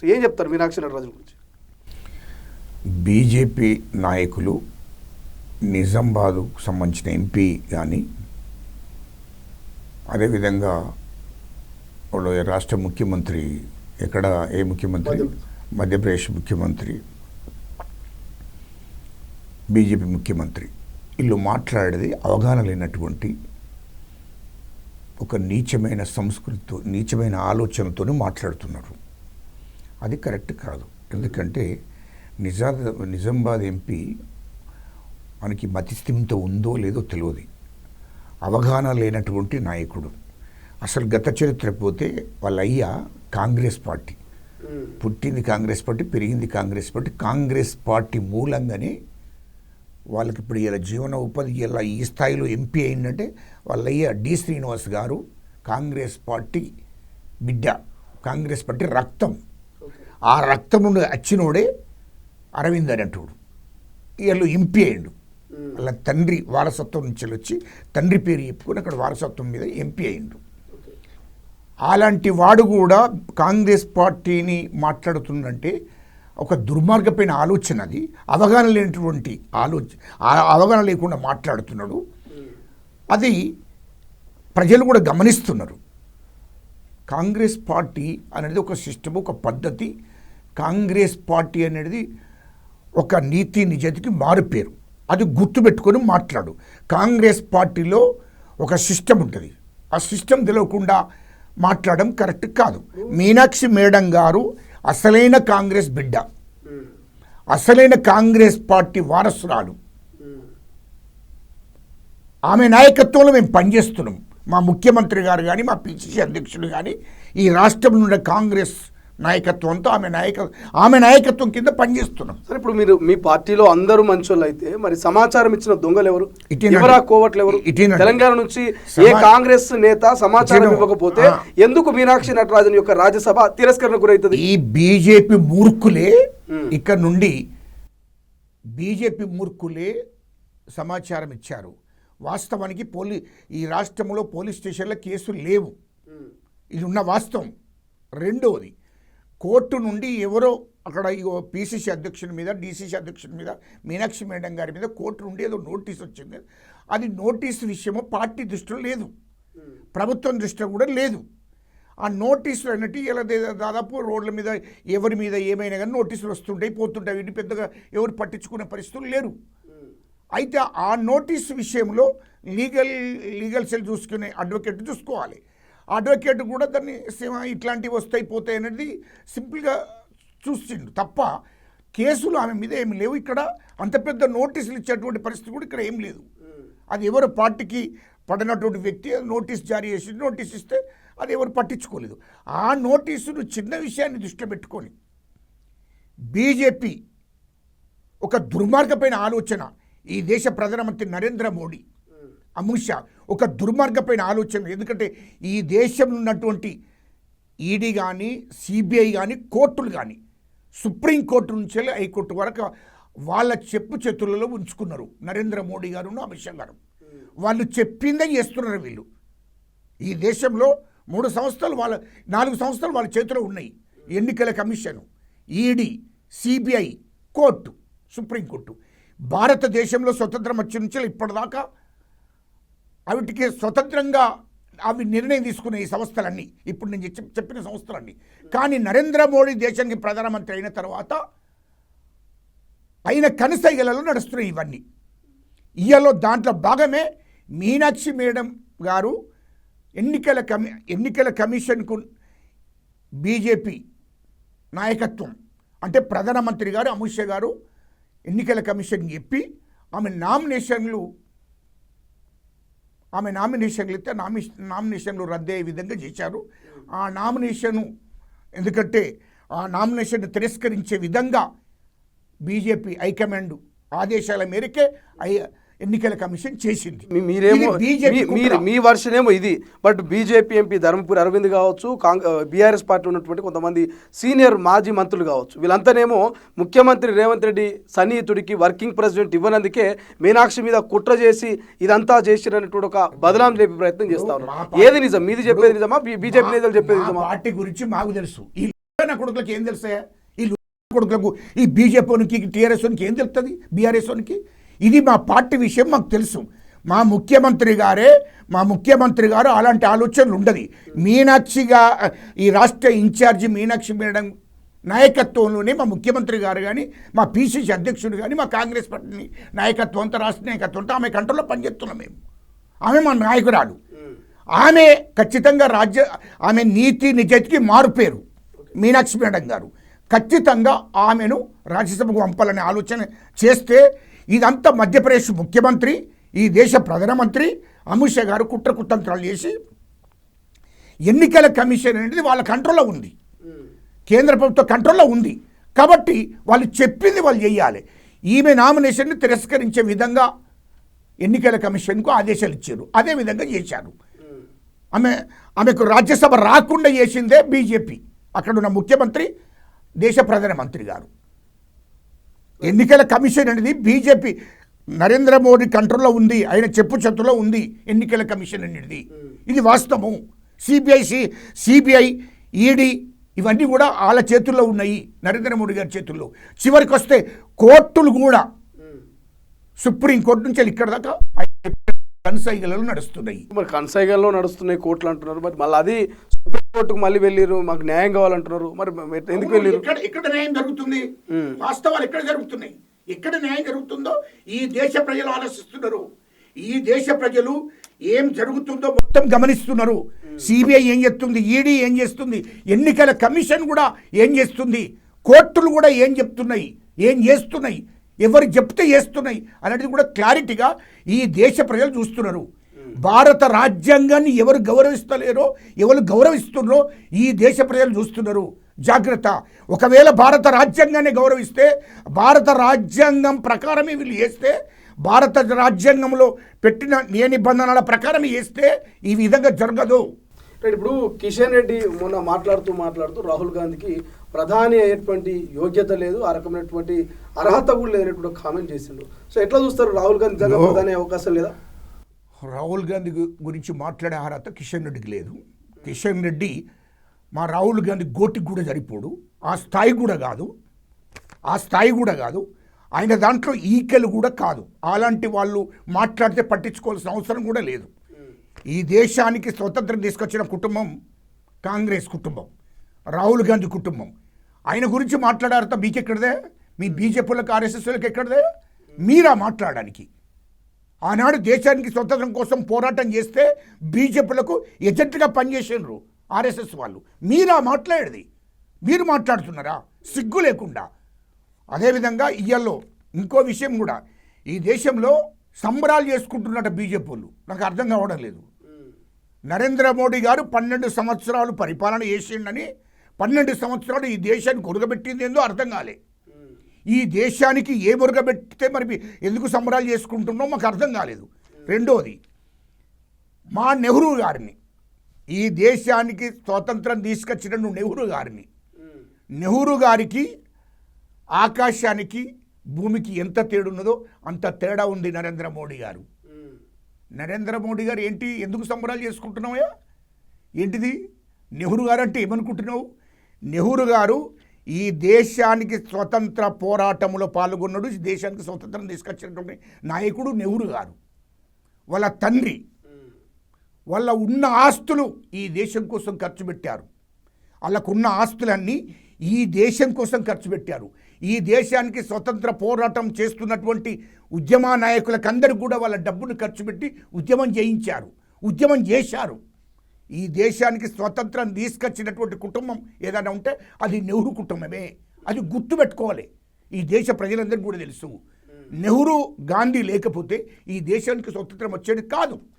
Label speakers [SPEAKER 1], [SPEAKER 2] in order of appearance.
[SPEAKER 1] అసలు ఏం చెప్తారు మీనాక్షి నటరాజన్ గురించి?
[SPEAKER 2] బీజేపీ నాయకులు నిజామాబాద్కు సంబంధించిన ఎంపీ కానీ అదేవిధంగా వాళ్ళు రాష్ట్ర ముఖ్యమంత్రి ఎక్కడ ఏ ముఖ్యమంత్రి మధ్యప్రదేశ్ ముఖ్యమంత్రి బీజేపీ ముఖ్యమంత్రి వీళ్ళు మాట్లాడేది అవగాహన లేనటువంటి ఒక నీచమైన సంస్కృతితో నీచమైన ఆలోచనతో మాట్లాడుతున్నారు. అది కరెక్ట్ కాదు. ఎందుకంటే నిజామాబాద్ ఎంపీ మనకి మతిస్థిమితం ఉందో లేదో తెలియదు. అవగాహన లేనటువంటి నాయకుడు. అసలు గత చరిత్ర పోతే వాళ్ళ అయ్యా కాంగ్రెస్ పార్టీ, పుట్టింది కాంగ్రెస్ పార్టీ, పెరిగింది కాంగ్రెస్ పార్టీ. కాంగ్రెస్ పార్టీ మూలంగానే వాళ్ళకి ఇప్పుడు ఇలా జీవన ఉపాధి ఇలా ఈ స్థాయిలో ఎంపీ అయిందంటే వాళ్ళ అయ్యా డి శ్రీనివాస్ గారు కాంగ్రెస్ పార్టీ బిడ్డ, కాంగ్రెస్ పార్టీ రక్తం. ఆ రక్తం నుండి వచ్చినోడే అరవింద్ అనేటోడు వీళ్ళు ఎంపీ అయ్యిండు. వాళ్ళ తండ్రి వారసత్వం నుంచి వచ్చి తండ్రి పేరు చెప్పుకొని అక్కడ వారసత్వం మీద ఎంపీ అయ్యిండు. అలాంటి వాడు కూడా కాంగ్రెస్ పార్టీని మాట్లాడుతుందంటే ఒక దుర్మార్గమైన ఆలోచన. అది అవగాహన లేనటువంటి అవగాహన లేకుండా మాట్లాడుతున్నాడు. అది ప్రజలు కూడా గమనిస్తున్నారు. కాంగ్రెస్ పార్టీ అనేది ఒక సిస్టమ్, ఒక పద్ధతి. కాంగ్రెస్ పార్టీ అనేది ఒక నీతి నిజాయితీకి మారుపేరు. అది గుర్తుపెట్టుకొని మాట్లాడు. కాంగ్రెస్ పార్టీలో ఒక సిస్టమ్ ఉంటుంది. ఆ సిస్టమ్ తెలియకుండా మాట్లాడడం కరెక్ట్ కాదు. మీనాక్షి మేడం గారు అసలైన కాంగ్రెస్ బిడ్డ, అసలైన కాంగ్రెస్ పార్టీ వారసురాలు. ఆమె నాయకత్వంలో మేము పనిచేస్తున్నాం. మా ముఖ్యమంత్రి గారు కానీ మా పిసిసి అధ్యక్షుడు కానీ ఈ రాష్ట్రంలో ఉన్న కాంగ్రెస్ నాయకత్వంతో ఆమె నాయకత్వం కింద పనిచేస్తున్నాం.
[SPEAKER 1] సరే, ఇప్పుడు మీరు మీ పార్టీలో అందరూ మంచోళ్ళు అయితే మరి సమాచారం ఇచ్చిన దొంగలు ఎవరు? ఎవరా కోవట్లు ఎవరు? తెలంగాణ నుంచి ఏ కాంగ్రెస్ నేత సమాచారం ఇవ్వకపోతే ఎందుకు మీనాక్షి నటరాజన్ యొక్క రాజ్యసభ తిరస్కరణ గురవుతుంది?
[SPEAKER 2] ఈ బీజేపీ మూర్ఖులే ఇక్కడ నుండి బీజేపీ మూర్ఖులే సమాచారం ఇచ్చారు. వాస్తవానికి ఈ రాష్ట్రంలో పోలీస్ స్టేషన్లో కేసులు లేవు. ఇది ఉన్న వాస్తవం. రెండవది, కోర్టు నుండి ఎవరో అక్కడ పిసిసి అధ్యక్షుని మీద, డిసిసి అధ్యక్షుని మీద, మీనాక్షి మేడం గారి మీద కోర్టు నుండి ఏదో నోటీస్ వచ్చింది. అది నోటీసు విషయమో పార్టీ దృష్టిలో లేదు, ప్రభుత్వం దృష్టిలో కూడా లేదు. ఆ నోటీసులు అన్నట్టు ఇలా దాదాపు రోడ్ల మీద ఎవరి మీద ఏమైనా కానీ నోటీసులు వస్తుంటాయి, పోతుంటాయి. వీటిని పెద్దగా ఎవరు పట్టించుకునే పరిస్థితులు లేరు. అయితే ఆ నోటీసు విషయంలో లీగల్ సెల్ చూసుకునే అడ్వకేట్ చూసుకోవాలి. అడ్వకేట్ కూడా దాన్ని ఇట్లాంటివి వస్తాయి పోతాయి అనేది సింపుల్గా చూసిండు తప్ప కేసులు ఆమె మీద ఏమి లేవు. ఇక్కడ అంత పెద్ద నోటీసులు ఇచ్చేటువంటి పరిస్థితి కూడా ఇక్కడ ఏం లేదు. అది ఎవరు పార్టీకి పడినటువంటి వ్యక్తి నోటీస్ జారీ చేసి నోటీస్ ఇస్తే అది ఎవరు పట్టించుకోలేదు. ఆ నోటీసును చిన్న విషయాన్ని దృష్టిలో పెట్టుకొని బీజేపీ ఒక దుర్మార్గమైన ఆలోచన, ఈ దేశ ప్రధానమంత్రి నరేంద్ర మోడీ, అమిత్ షా ఒక దుర్మార్గమైన ఆలోచన. ఎందుకంటే ఈ దేశంలో ఉన్నటువంటి ఈడీ కానీ, సిబిఐ కానీ, కోర్టులు కానీ, సుప్రీంకోర్టు నుంచి హైకోర్టు వరకు వాళ్ళ చెప్పు చేతులలో ఉంచుకున్నారు నరేంద్ర మోడీ గారు, అమిత్ షా గారు. వాళ్ళు చెప్పిందే చేస్తున్నారు వీళ్ళు. ఈ దేశంలో 4 సంస్థలు వాళ్ళ చేతిలో ఉన్నాయి. ఎన్నికల commission, ED, CBI, court, supreme court. భారతదేశంలో స్వతంత్రం వచ్చి నుంచి ఇప్పటిదాకా వాటికి స్వతంత్రంగా అవి నిర్ణయం తీసుకునే ఈ సంస్థలన్నీ, ఇప్పుడు నేను చెప్పిన సంస్థలన్నీ. కానీ నరేంద్ర మోడీ దేశానికి ప్రధానమంత్రి అయిన తర్వాత అయిన కనసైగలలో నడుస్తున్నాయి ఇవన్నీ. ఇయ్యలో దాంట్లో భాగమే మీనాక్షి మేడం గారు ఎన్నికల కమిషన్కు బీజేపీ నాయకత్వం అంటే ప్రధానమంత్రి గారు అమిత్ షా గారు ఎన్నికల కమిషన్ చెప్పి ఆమె నామినేషన్లు ఇస్తే నామినేషన్లు రద్దయ్యే విధంగా చేశారు. ఆ నామినేషన్ తిరస్కరించే విధంగా బీజేపీ హైకమాండ్ ఆదేశాల మేరకే ఎన్నికల కమిషన్ చేసింది.
[SPEAKER 1] మీ వర్షన్ ఏమో ఇది. But BJP MP Dharmapuri Arvind కావచ్చు, బీఆర్ఎస్ పార్టీ ఉన్నటువంటి కొంతమంది సీనియర్ మాజీ మంత్రులు కావచ్చు, వీళ్ళంతానేమో ముఖ్యమంత్రి రేవంత్ రెడ్డి సన్నిహితుడికి వర్కింగ్ ప్రెసిడెంట్ ఇవ్వనందుకే మీనాక్షి మీద కుట్ర చేసి ఇదంతా చేసినటువంటి ఒక బదనాం లేపే ప్రయత్నం చేస్తా ఉన్నారు. ఏది నిజం? మీది చెప్పేది నిజమా? బీజేపీ నేతలు చెప్పేది నిజమా?
[SPEAKER 2] పార్టీ గురించి మాకు తెలుసు. నా కొడుకులకి ఏం తెలుస్తాయా? ఈ కొడుకులకు ఈ బీజేపీకి టీఆర్ఎస్కి ఏం తెలుస్తుంది? బీఆర్ఎస్కి ఇది మా పార్టీ విషయం మాకు తెలుసు. మా ముఖ్యమంత్రి గారు అలాంటి ఆలోచనలు ఉండదు. మీనాక్షిగా ఈ రాష్ట్ర ఇన్ఛార్జి మీనాక్షి మేడం నాయకత్వంలోనే మా ముఖ్యమంత్రి గారు కానీ, మా పిసిసి అధ్యక్షుడు కానీ, మా కాంగ్రెస్ పార్టీ నాయకత్వం అంతా, రాష్ట్ర నాయకత్వం అంతా ఆమె కంట్రోల్లో పనిచేస్తున్నాం మేము. ఆమె మా నాయకురాలు. ఆమె ఖచ్చితంగా ఆమె నీతి నిజాయితీకి మారుపేరు మీనాక్షి మేడం గారు. ఖచ్చితంగా ఆమెను రాజ్యసభకు పంపాలనే ఆలోచన చేస్తే ఇదంతా మధ్యప్రదేశ్ ముఖ్యమంత్రి, ఈ దేశ ప్రధానమంత్రి అమిత్ షా గారు కుట్రకుతంత్రాలు చేసి ఎన్నికల కమిషన్ అనేది వాళ్ళ కంట్రోల్లో ఉంది, కేంద్ర ప్రభుత్వ కంట్రోల్లో ఉంది. కాబట్టి వాళ్ళు చెప్పింది వాళ్ళు చేయాలి. ఈమె నామినేషన్ని తిరస్కరించే విధంగా ఎన్నికల కమిషన్కు ఆదేశాలు ఇచ్చారు, అదే విధంగా చేశారు. ఆమెకు రాజ్యసభ రాకుండా చేసిందే బీజేపీ, అక్కడున్న ముఖ్యమంత్రి, దేశ ప్రధానమంత్రి గారు. ఎన్నికల కమిషన్ అనేది బీజేపీ నరేంద్ర మోడీ కంట్రోల్లో ఉంది, ఆయన చెప్పు చేతుల్లో ఉంది ఎన్నికల కమిషన్ అనేది. ఇది వాస్తవం. సిబిఐ ఈడీ ఇవన్నీ కూడా వాళ్ళ చేతుల్లో ఉన్నాయి, నరేంద్ర మోడీ గారి చేతుల్లో. చివరికి వస్తే కోర్టులు కూడా సుప్రీంకోర్టు నుంచి ఇక్కడ దాకా కన్సైగలలో నడుస్తున్నాయి.
[SPEAKER 1] మరి కన్సైగల్లో నడుస్తున్నాయి కోర్టులు అంటున్నారు. మరి మళ్ళీ అది సుప్రీంకోర్టుకు మళ్ళీ వెళ్ళారు, మాకు న్యాయం కావాలంటున్నారు. మరి ఎందుకు వెళ్ళారు?
[SPEAKER 2] ఎక్కడ న్యాయం జరుగుతుంది? వాస్తవాలు ఎక్కడ జరుగుతున్నాయి? ఎక్కడ న్యాయం జరుగుతుందో ఈ దేశ ప్రజలు ఆలోచిస్తున్నారు. ఈ దేశ ప్రజలు ఏం జరుగుతుందో మొత్తం గమనిస్తున్నారు. సిబిఐ ఏం చేస్తుంది, ఈడీ ఏం చేస్తుంది, ఎన్నికల కమిషన్ కూడా ఏం చేస్తుంది, కోర్టులు కూడా ఏం చెప్తున్నాయి, ఏం చేస్తున్నాయి, ఎవరు చెప్తే చేస్తున్నాయి అనేది కూడా క్లారిటీగా ఈ దేశ ప్రజలు చూస్తున్నారు. భారత రాజ్యాంగాన్ని ఎవరు గౌరవిస్తలేరో, ఎవరు గౌరవిస్తున్నారో ఈ దేశ ప్రజలు చూస్తున్నారు. జాగ్రత్త. ఒకవేళ భారత రాజ్యాంగాన్ని గౌరవిస్తే, భారత రాజ్యాంగం ప్రకారమే వీళ్ళు చేస్తే, భారత రాజ్యాంగంలో పెట్టిన నిబంధనల ప్రకారం చేస్తే ఈ విధంగా జరగదు.
[SPEAKER 1] ఇప్పుడు కిషన్ రెడ్డి మొన్న మాట్లాడుతూ రాహుల్ గాంధీకి ప్రధాని అయ్యేటువంటి యోగ్యత లేదు, ఆ రకమైనటువంటి అర్హత కూడా లేనటువంటి కామెంట్ చేసిండు. సో ఎట్లా చూస్తారు? రాహుల్ గాంధీ నిజంగా ప్రధాని అయ్యే అవకాశం లేదా?
[SPEAKER 2] రాహుల్ గాంధీ గురించి మాట్లాడే అర్హత కిషన్ రెడ్డికి లేదు. కిషన్ రెడ్డి మా రాహుల్ గాంధీ గోటికి కూడా సరిపోడు, ఆ స్థాయి కూడా కాదు. ఆయన దాంట్లో ఈకెలు కూడా కాదు. అలాంటి వాళ్ళు మాట్లాడితే పట్టించుకోవాల్సిన అవసరం కూడా లేదు. ఈ దేశానికి స్వతంత్రం తీసుకొచ్చిన కుటుంబం కాంగ్రెస్ కుటుంబం, రాహుల్ గాంధీ కుటుంబం. ఆయన గురించి మాట్లాడారట మీకు ఎక్కడదే? మీ బీజేపీలకు, ఆర్ఎస్ఎస్లకు ఎక్కడదే? మీరా మాట్లాడడానికి? ఆనాడు దేశానికి స్వతంత్రం కోసం పోరాటం చేస్తే బీజేపీలకు ఎజెంట్గా పనిచేసినారు ఆర్ఎస్ఎస్ వాళ్ళు. మీరా మాట్లాడేది? మీరు మాట్లాడుతున్నారా సిగ్గు లేకుండా? అదేవిధంగా ఇయ్యల్లో ఇంకో విషయం కూడా, ఈ దేశంలో సంబరాలు చేసుకుంటున్నట్టు బీజేపీ వాళ్ళు. నాకు అర్థం కావడం లేదు. నరేంద్ర మోడీ గారు 12 సంవత్సరాలు పరిపాలన చేసిండని, 12 సంవత్సరాలు ఈ దేశానికి ఉరగబెట్టింది ఏందో అర్థం కాలే. ఈ దేశానికి ఏ ఉరగబెట్టితే మరి ఎందుకు సంబరాలు చేసుకుంటున్నామో మాకు అర్థం కాలేదు. రెండోది, మా నెహ్రూ గారిని, ఈ దేశానికి స్వాతంత్రం తీసుకొచ్చిన నెహ్రూ గారికి ఆకాశానికి భూమికి ఎంత తేడా ఉన్నదో అంత తేడా ఉంది నరేంద్ర మోడీ గారు. నరేంద్ర మోడీ గారు ఏంటి, ఎందుకు సంబరాలు చేసుకుంటున్నావా? ఏంటిది? నెహ్రూ గారు అంటే ఏమనుకుంటున్నావు? నెహ్రూ గారు ఈ దేశానికి స్వతంత్ర పోరాటంలో పాల్గొన్నాడు, ఈ దేశానికి స్వతంత్రం తీసుకొచ్చినటువంటి నాయకుడు నెహ్రూ గారు. వాళ్ళ తండ్రి వాళ్ళ ఉన్న ఆస్తులు ఈ దేశం కోసం ఖర్చు పెట్టారు. వాళ్ళకున్న ఆస్తులన్నీ ఈ దేశం కోసం ఖర్చు పెట్టారు. ఈ దేశానికి స్వతంత్ర పోరాటం చేస్తున్నటువంటి ఉద్యమ నాయకులకందరూ కూడా వాళ్ళ డబ్బును ఖర్చు పెట్టి ఉద్యమం చేశారు. ఈ దేశానికి స్వతంత్రం తీసుకొచ్చినటువంటి కుటుంబం ఏదైనా ఉంటే అది నెహ్రూ కుటుంబమే. అది గుర్తుపెట్టుకోవాలి. ఈ దేశ ప్రజలందరికీ కూడా తెలుసు. నెహ్రూ గాంధీ లేకపోతే ఈ దేశానికి స్వతంత్రం వచ్చేది కాదు.